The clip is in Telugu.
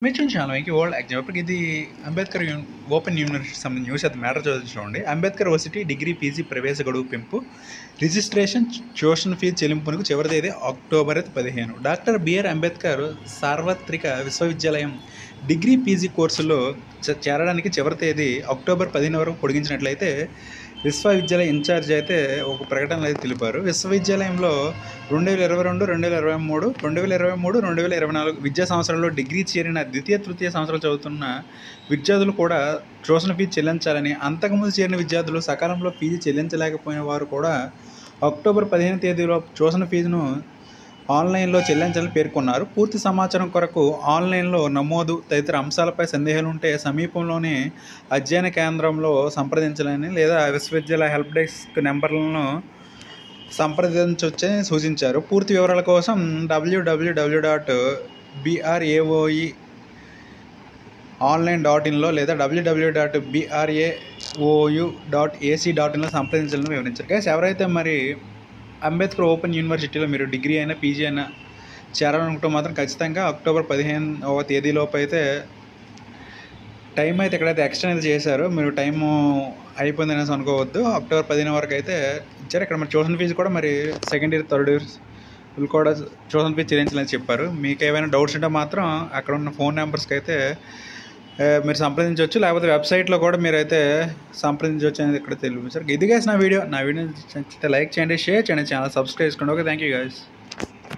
మీరు చూసాను ఇంక వరల్డ్ ఎగ్జామ్ ఇప్పటికి ఇది అంబేద్కర్ ఓపెన్ యూనివర్సిటీ సంబంధించి న్యూస్ అది మ్యాటర్ చూడండి. అంబేద్కర్ యూనివర్సిటీ డిగ్రీ పీజీ ప్రవేశ గడువు పెంపు, రిజిస్ట్రేషన్ ట్యూషన్ ఫీజు చెల్లింపునకు చివరి తేదీ అక్టోబర్ 15. డాక్టర్ బిఆర్ అంబేద్కర్ సార్వత్రిక విశ్వవిద్యాలయం డిగ్రీ పీజీ కోర్సులో చేరడానికి చివరి తేదీ అక్టోబర్ 15 వరకు పొడిగించినట్లయితే విశ్వవిద్యాలయ ఇన్ఛార్జ్ అయితే ఒక ప్రకటనలో అయితే తెలిపారు. విశ్వవిద్యాలయంలో 2022, 2023, 2023, 2024 విద్యా సంవత్సరంలో డిగ్రీ చేరిన ద్వితీయ తృతీయ సంవత్సరాలు చదువుతున్న విద్యార్థులు కూడా ట్యూషన్ ఫీజు చెల్లించాలని, అంతకుముందు చేరిన విద్యార్థులు సకాలంలో ఫీజు చెల్లించలేకపోయిన వారు కూడా అక్టోబర్ 15 తేదీలో ట్యూషన్ ఫీజును ఆన్లైన్లో చెల్లించాలని పేర్కొన్నారు. పూర్తి సమాచారం కొరకు ఆన్లైన్లో నమోదు తదితర అంశాలపై సందేహాలుంటే సమీపంలోని అధ్యయన కేంద్రంలో సంప్రదించాలని లేదా విశ్వవిద్యాలయ హెల్ప్ డెస్క్ నెంబర్లను సంప్రదించవచ్చని సూచించారు. పూర్తి వివరాల కోసం www.braonline.in లేదా www.brao.ac.in సంప్రదించాలని వివరించారు. గైస్, ఎవరైతే మరి అంబేద్కర్ ఓపెన్ యూనివర్సిటీలో మీరు డిగ్రీ అయినా పీజీ అయినా చేరాలనుకుంటే మాత్రం ఖచ్చితంగా అక్టోబర్ 15వ తేదీలోపు అయితే టైం అయితే ఎక్కడైతే ఎక్స్టెండ్ అయితే చేశారో మీరు టైము అయిపోయింది అనేసి అనుకోవద్దు. అక్టోబర్ 15 వరకు అయితే ఇచ్చారు. ఇక్కడ మరి ట్యూషన్ ఫీజు కూడా మరి సెకండ్ ఇయర్ థర్డ్ ఇయర్స్ కూడా ట్యూషన్ ఫీజు చెల్లించాలని చెప్పారు. మీకు ఏమైనా డౌట్స్ ఉంటే మాత్రం అక్కడ ఉన్న ఫోన్ నెంబర్స్కి అయితే మీరు సంప్రదించవచ్చు, లేకపోతే వెబ్సైట్లో కూడా మీరైతే సంప్రదించవచ్చు అనేది ఇక్కడ తెలియదు సార్. ఇది గైస్ నా వీడియో నచ్చితే లైక్ చేయండి, షేర్ చేయండి, ఛానల్ సబ్స్క్రైబ్ చేసుకోండి. Okay, thank you guys.